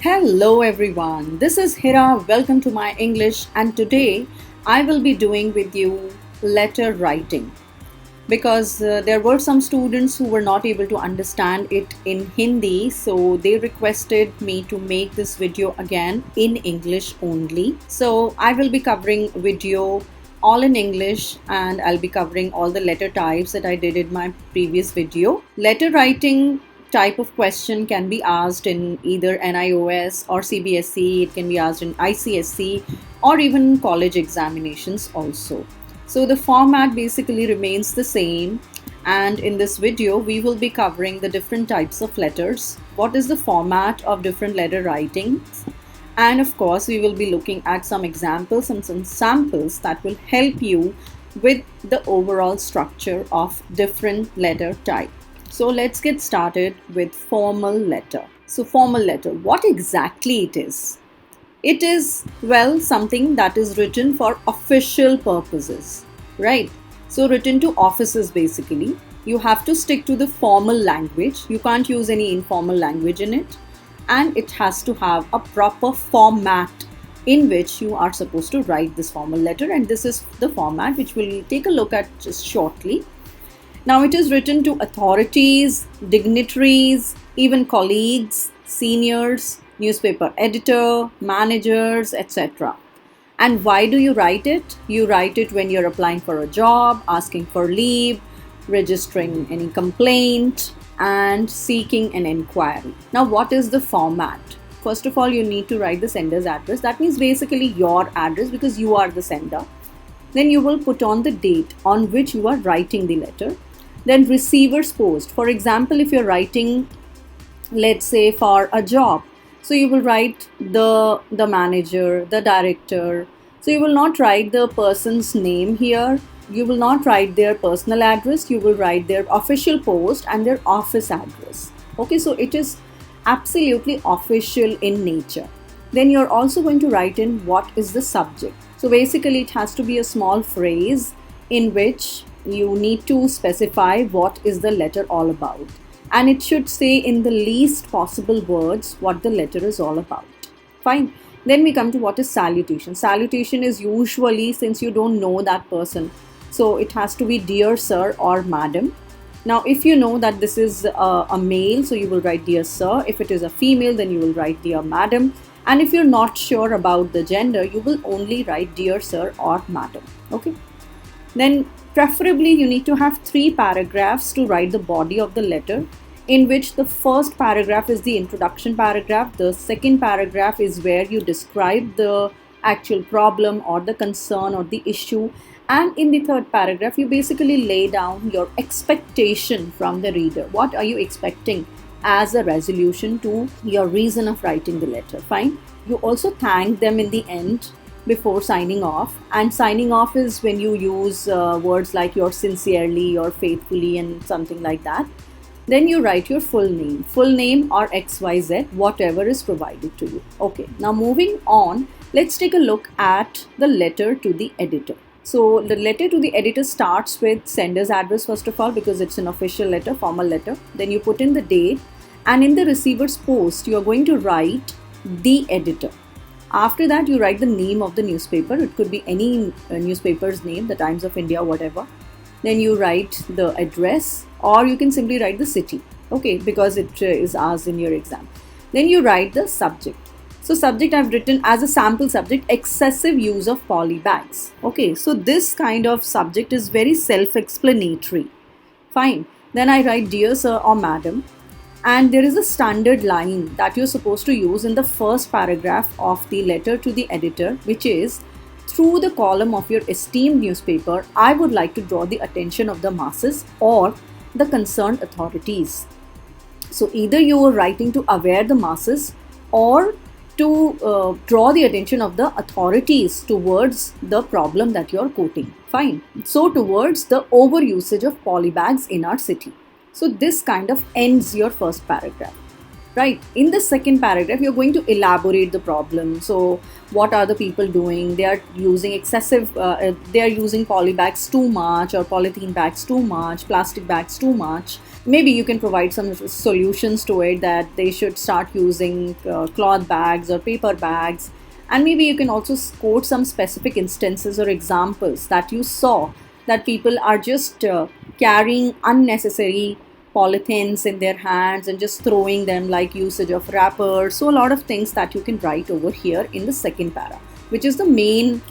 Hello everyone, this is Hira. Welcome to my English, and today I will be doing with you letter writing because there were some students who were not able to understand it in Hindi, so they requested me to make this video again in English only. So I will be covering video all in English, and I'll be covering all the letter types that I did in my previous video. Letter writing type of question can be asked in either NIOS or CBSE, it can be asked in ICSE or even college examinations also. So the format basically remains the same, and in this video we will be covering the different types of letters, what is the format of different letter writings, and of course we will be looking at some examples and some samples that will help you with the overall structure of different letter type. So let's get started with formal letter. So formal letter, what exactly it is? It is, well, something that is written for official purposes, right? So written to offices basically. You have to stick to the formal language. You can't use any informal language in it. And it has to have a proper format in which you are supposed to write this formal letter. And this is the format which we'll take a look at just shortly. Now it is written to authorities, dignitaries, even colleagues, seniors, newspaper editor, managers, etc. And why do you write it? You write it when you're applying for a job, asking for leave, registering any complaint, and seeking an inquiry. Now what is the format? First of all, you need to write the sender's address. That means basically your address because you are the sender. Then you will put on the date on which you are writing the letter. Then receiver's post. For example, if you're writing, let's say for a job, so you will write the manager, the director. So you will not write the person's name here. You will not write their personal address. You will write their official post and their office address. Okay, so it is absolutely official in nature. Then you're also going to write in what is the subject. So basically it has to be a small phrase in which you need to specify what is the letter all about, and it should say in the least possible words what the letter is all about. Fine. Then we come to what is salutation. Salutation is usually, since you don't know that person, so it has to be dear sir or madam. Now if you know that this is a male, so you will write dear sir. If it is a female, then you will write dear madam. And if you're not sure about the gender, you will only write dear sir or madam. Okay. Then preferably you need to have 3 paragraphs to write the body of the letter, in which the first paragraph is the introduction paragraph. The second paragraph is where you describe the actual problem or the concern or the issue. And in the third paragraph, you basically lay down your expectation from the reader. What are you expecting as a resolution to your reason of writing the letter? Fine. You also thank them in the end before signing off, and signing off is when you use words like yours sincerely or faithfully and something like that. Then you write your full name or XYZ, whatever is provided to you. Okay, now moving on, let's take a look at the letter to the editor. So the letter to the editor starts with sender's address first of all, because it's an official letter, formal letter. Then you put in the date, and in the receiver's post you are going to write the editor. After that, you write the name of the newspaper. It could be any newspaper's name, the Times of India, whatever. Then you write the address, or you can simply write the city, okay, because it is asked in your exam. Then you write the subject. So subject I've written as a sample subject, excessive use of polybags. Okay, so this kind of subject is very self-explanatory. Fine. Then I write dear sir or madam. And there is a standard line that you're supposed to use in the first paragraph of the letter to the editor, which is, through the column of your esteemed newspaper, I would like to draw the attention of the masses or the concerned authorities. So either you are writing to aware the masses or to draw the attention of the authorities towards the problem that you're quoting. Fine. So towards the overusage of polybags in our city. So this kind of ends your first paragraph, right? In the second paragraph, you're going to elaborate the problem. So what are the people doing? They are using they are using polybags too much, or polythene bags too much, plastic bags too much. Maybe you can provide some solutions to it, that they should start using cloth bags or paper bags. And maybe you can also quote some specific instances or examples that you saw, that people are just carrying unnecessary polythenes in their hands and just throwing them, like usage of wrappers. So a lot of things that you can write over here in the second para, which is the main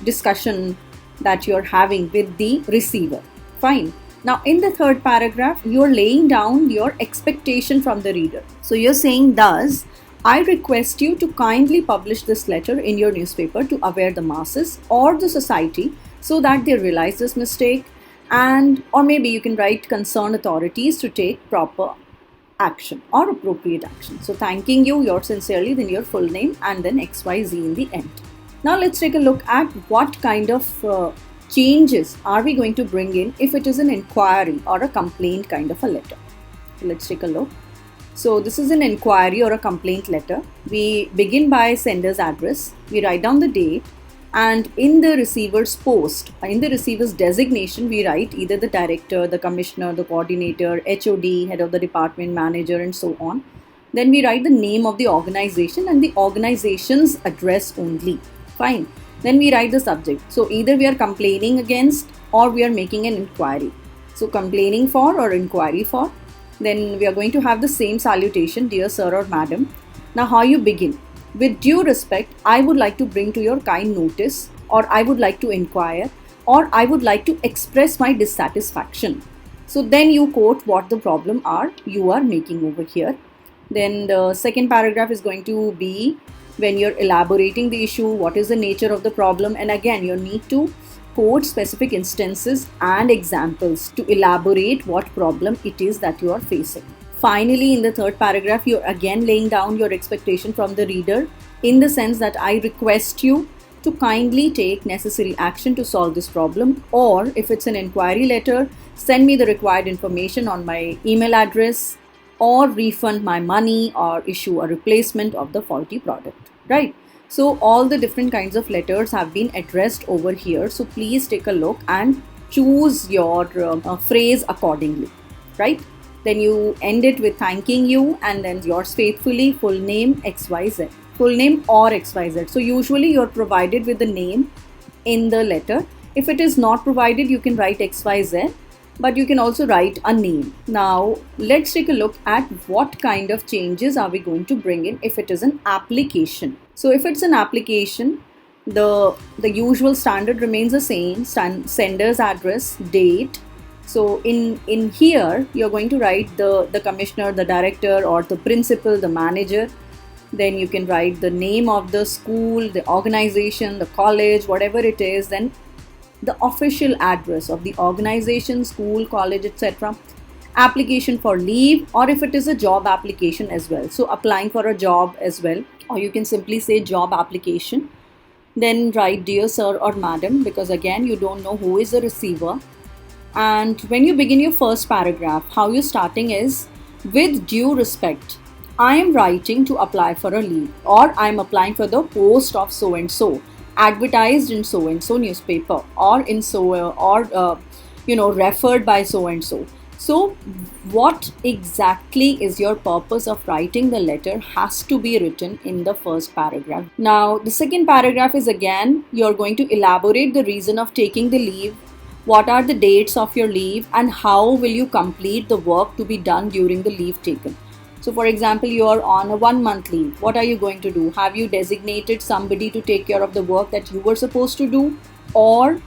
discussion that you're having with the receiver. Fine. Now, in the third paragraph, you're laying down your expectation from the reader. So you're saying, thus, I request you to kindly publish this letter in your newspaper to aware the masses or the society so that they realize this mistake, and or maybe you can write concerned authorities to take proper action or appropriate action. So thanking you, yours sincerely, then your full name, and then XYZ in the end. Now let's take a look at what kind of changes are we going to bring in if it is an inquiry or a complaint kind of a letter. So let's take a look. So this is an inquiry or a complaint letter. We begin by sender's address. We write down the date, and in the receiver's post, in the receiver's designation, we write either the director, the commissioner, the coordinator, HOD, head of the department, manager, and so on. Then we write the name of the organization and the organization's address only. Fine. Then we write the subject. So either we are complaining against or we are making an inquiry. So complaining for or inquiry for. Then we are going to have the same salutation, dear sir or madam. Now how you begin? With due respect, I would like to bring to your kind notice, or I would like to inquire, or I would like to express my dissatisfaction. So then you quote what the problem are you are making over here. Then the second paragraph is going to be when you're elaborating the issue, what is the nature of the problem, and again you need to quote specific instances and examples to elaborate what problem it is that you are facing. Finally, in the third paragraph, you're again laying down your expectation from the reader, in the sense that I request you to kindly take necessary action to solve this problem, or if it's an inquiry letter, send me the required information on my email address, or refund my money, or issue a replacement of the faulty product, right? So all the different kinds of letters have been addressed over here. So please take a look and choose your phrase accordingly, right? Then you end it with thanking you, and then yours faithfully, full name, XYZ, full name or XYZ. So usually you're provided with the name in the letter. If it is not provided, you can write XYZ, but you can also write a name. Now let's take a look at what kind of changes are we going to bring in if it is an application. So if it's an application, the usual standard remains the same, sender's address, date. So in here, you're going to write the commissioner, the director, or the principal, the manager. Then you can write the name of the school, the organization, the college, whatever it is. Then the official address of the organization, school, college, etc. Application for leave, or if it is a job application as well. So applying for a job as well, or you can simply say job application. Then write dear sir or madam, because again you don't know who is the receiver. And when you begin your first paragraph, how you're starting is, with due respect, I am writing to apply for a leave, or I am applying for the post of so and so, advertised in so and so newspaper, or in so referred by so and so. So what exactly is your purpose of writing the letter has to be written in the first paragraph. Now the second paragraph is, again you're going to elaborate the reason of taking the leave, what are the dates of your leave, and how will you complete the work to be done during the leave taken. So for example, you are on a 1 month leave. What are you going to do? Have you designated somebody to take care of the work that you were supposed to do? Or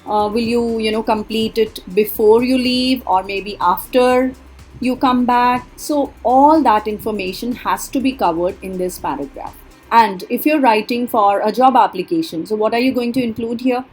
will you complete it before you leave, or maybe after you come back? So all that information has to be covered in this paragraph. And if you're writing for a job application, so what are you going to include here?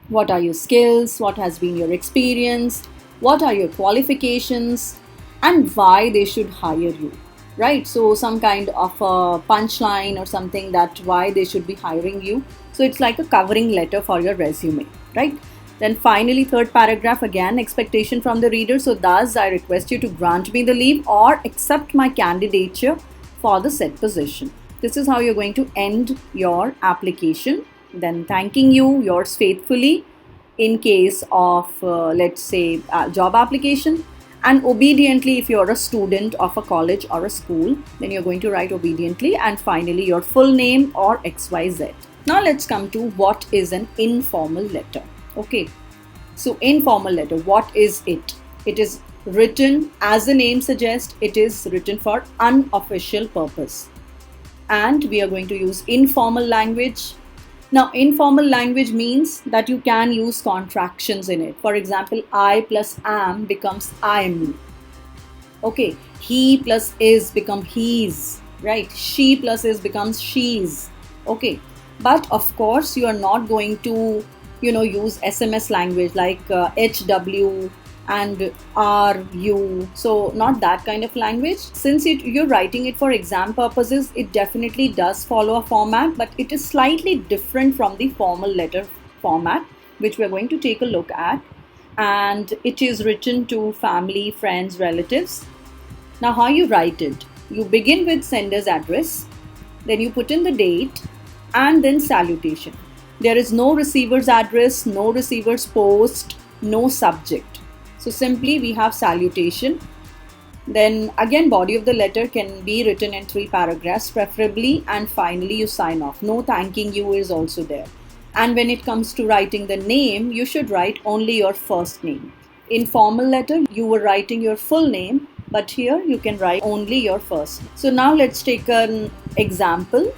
What are your skills? What has been your experience? What are your qualifications? And why they should hire you, right? So some kind of a punchline or something, that why they should be hiring you. So it's like a covering letter for your resume, right? Then finally, third paragraph, again expectation from the reader. So thus I request you to grant me the leave or accept my candidature for the said position. This is how you're going to end your application. Then thanking you, yours faithfully, in case of let's say job application, And obediently, if you're a student of a college or a school, then you're going to write obediently, and finally your full name or XYZ. Now let's come to what is an informal letter. Okay, so informal letter, what is it? It is written, as the name suggests, it is written for unofficial purpose. And we are going to use informal language. Now, informal language means that you can use contractions in it. For example, I plus am becomes I'm. Okay, he plus is become he's, right? She plus is becomes she's. Okay, but of course you are not going to, use SMS language like HW and RU. So not that kind of language. Since you're writing it for exam purposes, it definitely does follow a format, but it is slightly different from the formal letter format, which we're going to take a look at. And it is written to family, friends, relatives. Now, how you write it? You begin with sender's address, then you put in the date, and then salutation. There is no receiver's address, no receiver's post, no subject. So simply we have salutation. Then again, body of the letter can be written in 3 paragraphs preferably, and finally you sign off. No thanking you is also there. And when it comes to writing the name, you should write only your first name. In formal letter, you were writing your full name, but here you can write only your first name. So now let's take an example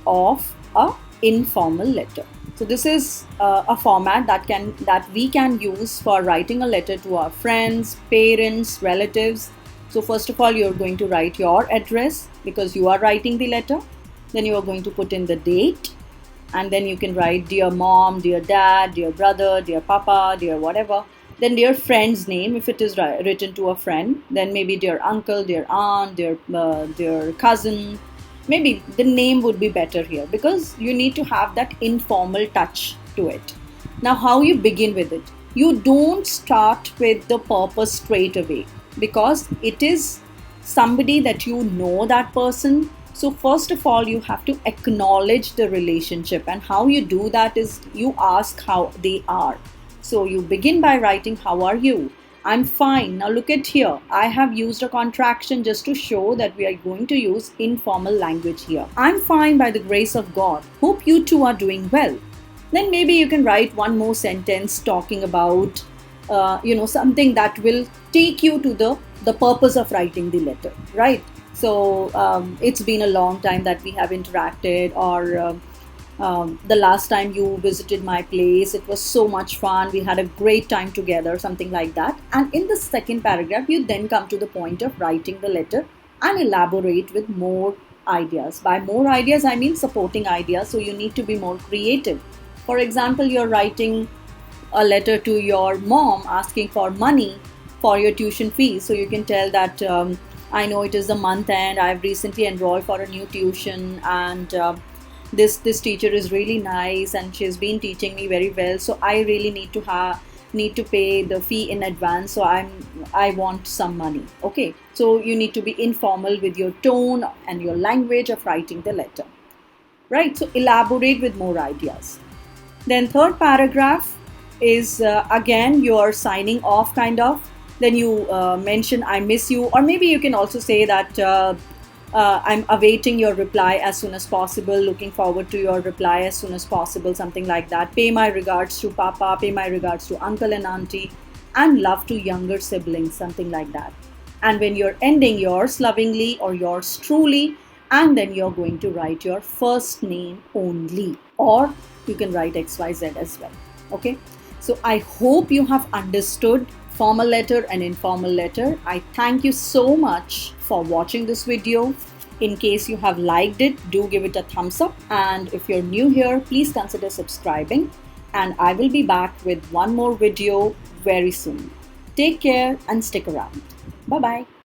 of a informal letter. So this is a format that we can use for writing a letter to our friends, parents, relatives. So first of all, you're going to write your address because you are writing the letter. Then you are going to put in the date, and then you can write dear mom, dear dad, dear brother, dear papa, dear whatever. Then dear friend's name, if it is written to a friend, then maybe dear uncle, dear aunt, dear cousin. Maybe the name would be better here because you need to have that informal touch to it. Now, how you begin with it? You don't start with the purpose straight away because it is somebody that you know that person. So first of all, you have to acknowledge the relationship, and how you do that is you ask how they are. So you begin by writing, how are you? I'm fine. Now look at here. I have used a contraction just to show that we are going to use informal language here. I'm fine by the grace of God. Hope you two are doing well. Then maybe you can write one more sentence talking about, something that will take you to the purpose of writing the letter, right? So it's been a long time that we have interacted, or the last time you visited my place, it was so much fun, we had a great time together, something like that. And in the second paragraph, you then come to the point of writing the letter and elaborate with more ideas. By more ideas, I mean supporting ideas, so you need to be more creative. For example, you're writing a letter to your mom asking for money for your tuition fees, so you can tell that I know it is the month end, I've recently enrolled for a new tuition, and this teacher is really nice and she's been teaching me very well, so I really need to pay the fee in advance, so I want some money. Okay, so you need to be informal with your tone and your language of writing the letter, right? So elaborate with more ideas. Then third paragraph is again your signing off kind of. Then you mention I miss you, or maybe you can also say that I'm awaiting your reply as soon as possible, looking forward to your reply as soon as possible, something like that. Pay my regards to Papa, pay my regards to uncle and auntie, and love to younger siblings, something like that. And when you're ending, yours lovingly or yours truly, and then you're going to write your first name only, or you can write XYZ as well. Okay, so I hope you have understood formal letter and informal letter. I thank you so much for watching this video. In case you have liked it, do give it a thumbs up. And if you're new here, please consider subscribing. And I will be back with one more video very soon. Take care and stick around. Bye-bye.